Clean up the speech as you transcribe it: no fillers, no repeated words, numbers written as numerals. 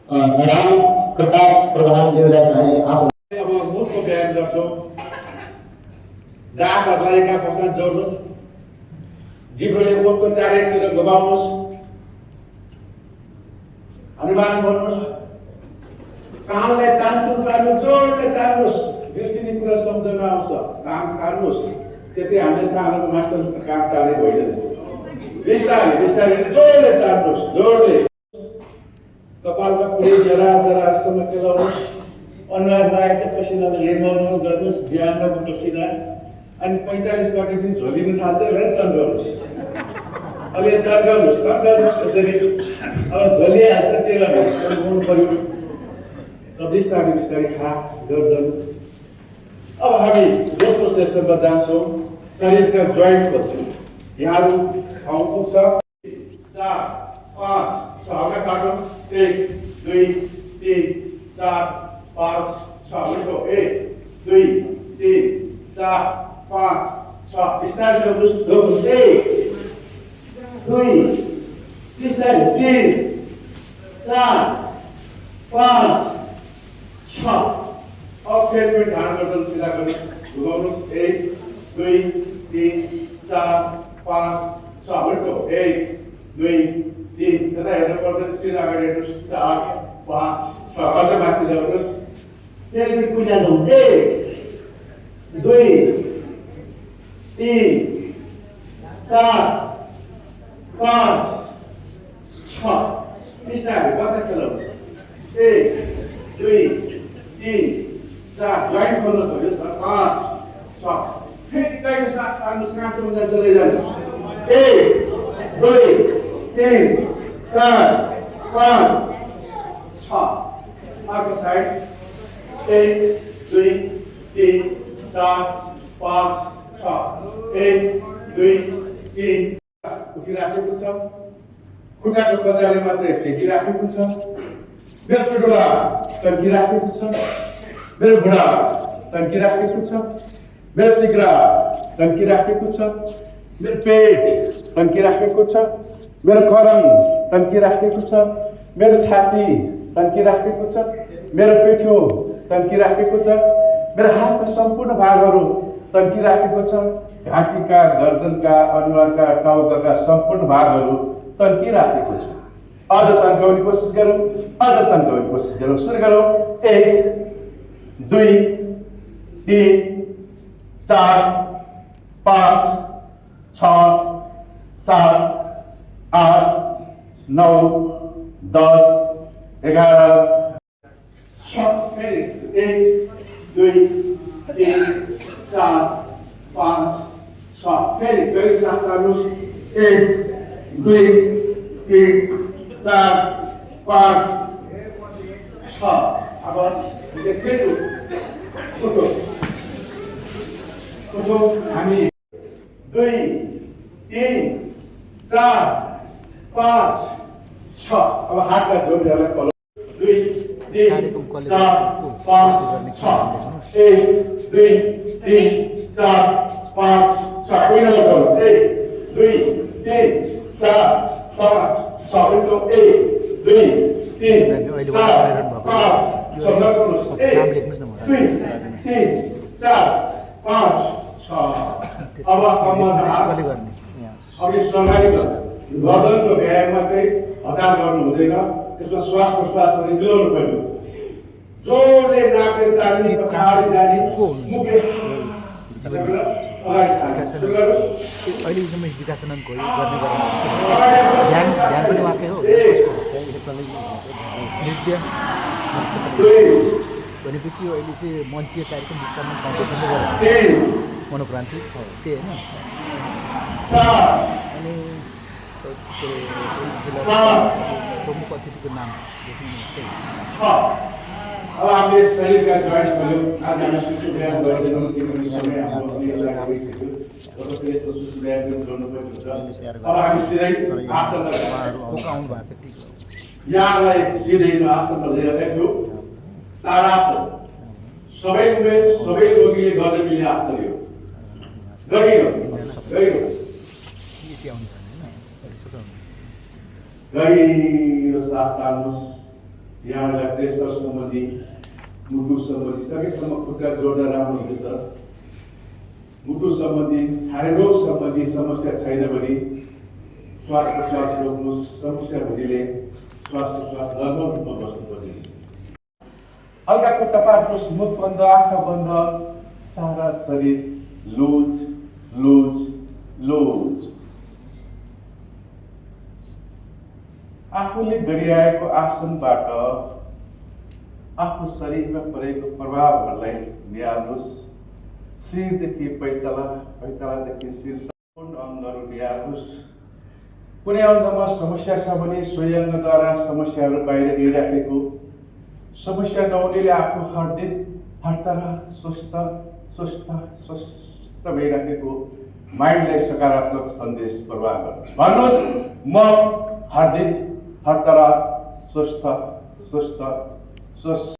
राम प्रकाश प्रधानज्यूलाई चाहिँ आसन अब मुखको व्यायाम गर्छौँ। दाँतहरूलाई एका पछाडि जोड्नुहोस्। जिब्रोले मुखको चारैतिर घुमाउनुहोस्। हनुमान भन्नुहोस्। कानलाई तान्नु तान्नु जोडले तान्नुहोस्। दृष्टिले कुरा शब्दमा आउँछ। काम तान्नुहोस्। त्यति हामीले सानो मास्टरको काम ताने होइन। बिस्तारै बिस्तारै जोडले तान्नुहोस्। जोडले कपालका पुरै जरासम्म केलाउनुहोस्। अनुहारमा आएको पसिनाले हेर्नु गर्नुहोस्। बिहानको पसिना अनि 45 गतेदेखि झोलिनु थाल्छ है तन्काउनुहोस्। अब यो तन्काउनुहोस् त्यसरी अब झोलिहाल्छ त्यसलाई घुमाउनु पर्यो। र बिस्तारै बिस्तारै हात गर्दन। अब हामी दोस्रो सेसनमा जान्छौँ। शरीरका जोइन्ट खोज्छौँ। यहाँहरू ठाउँ पुग्छ 4 5 6 हल्का काटौँ। 1 2 3 4 5 6 उल्टो 1 2 3 4 5 6 बिस्तारै ल्याउनुहोस्। 1 2 बिस्तारै 3 4 5 6 अब फेरि ढाड गर्दन सिधा गर्नुहोस्। घुमाउनुहोस्। 1 2 3 4 5 6 उल्टो 1 2 3 यता हेर्नु पर्दैन। सिधा अगाडि हेर्नुहोस्। 4 5 6 अझ माथि ल्याउनुहोस्। फेरि पनि कुदाउनु। 1 2 3 4 5 6 बिस्तारै बच्चा खेलाउनुहोस्। 1 2 3 4 जोइन्ट खोल्नु पर्यो। 5 6 फेरि कहिले साथ तान्नुहोस्। काँचोमा चलै जानुहोस्। 1 2 3 4 5 6 अर्को साइड 1 2 3 4 5 6 1 2 3 उठिराखेको छ। खुट्टाको कजाले मात्रै फेकिराखेको छ। मेरो टुटुला तन्किराखेको छ। मेरो बुढा तन्किराखेको छ। मेरो तिग्रा तन्किराखेको छ। मेरो पेट तन्किराखेको छ। मेरो करङ तन्किराखेको छ। मेरो छाती तन्किराखेको छ। मेरो पेठो तन्किराखेको छ। मेरो हातका सम्पूर्ण भागहरू तन्किराखेको छ। घाँटीका गर्दनका अनुहारका टाउकाका सम्पूर्ण भागहरू तन्किराखेको छ। अझ तन्काउने कोसिस गरौँ। अझ तन्काउने कोसिस गरौँ। सुरु गरौँ। 1 2 3 4 5 6 7 8 9 10 11 फेरि 1 2 3 4 5 6 फेरि साथ गर्नुहोस्। 1 2 3 4 5 6 अब फेरि उठो हामी 2 3 4 5 6 अब हातका जोडीहरूलाई खोलौँ। 2 3 4 5 6 1 2 3 4 5 6 पहिला गर्नुहोस्। 1 2 3 4 5 6 उल्टो 1 2 3 4 5 6 गर्नुहोस्। 1 2 3 4 5 6 अब कमर हात अघि सरकारी गर्दनको व्यायाममा चाहिँ हतार गर्नु हुँदैन। त्यसमा श्वास प्रश्वास पनि मिलाउनु पर्यो। जोडले नाकले तान्ने पछाडि जाने मुखले अहिले विकासनन गर्ने ध्यान पनि वाक्य हो। नृत्य भनेपछि अहिले चाहिँ मञ्चीय कार्यक्रम विकासनन फाउन्डेसनले गरेको मनोक्रान्ति हो त्यही होइन। अनि प्रमुख अतिथिको नाम अब हामीले शरीरका जोइन्ट खोल्यौँ। आज हामी सुसु व्यायाम गर्दैनौँ किनभने समय हाम्रो अब हामी सिधै आसनमा आउनु भएको छ। ठिक यहाँलाई सिधै आसनमा लिएको तारासन सबै उमेर सबै रोगीले गर्न मिल्ने आसन हो। गहिरो सास तान्नुहोस्। यहाँलाई प्रेसर सम्बन्धी, मुटु सम्बन्धी सकेसम्म खुट्टा जोड्दा राम्रो हुनेछ। मुटु सम्बन्धी, छारे रोग सम्बन्धी समस्या छैन भने श्वास प्रश्वास रोक्नु समस्या भएले श्वास प्रश्वास नर्मल रूपमा बस्नुपर्ने। हल्का खुट्टा पार्नुहोस्, मुख बन्द, आँखा बन्द, सारा शरीर लुज लुज लुज। आफूले गरिआएको आसनबाट आफ्नो शरीरमा परेको प्रभावहरूलाई निहाल्नुहोस्। शिरदेखि पैताला, पैतालादेखि शिर सम्पूर्ण अङ्गहरू निहाल्नुहोस्। कुनै अङ्गमा समस्या छ भने सोही अङ्गद्वारा समस्याहरू बाहिर गइराखेको, समस्या नहुनेले आफू हरदिन हरतरा स्वस्थ स्वस्थ स्वस्थ भइराखेको माइन्डलाई सकारात्मक सन्देश प्रवाह गर्नुहोस्। भन्नुहोस्, म हरदिन हरतरा स्वस्थ स्वस्थ स्वस्थ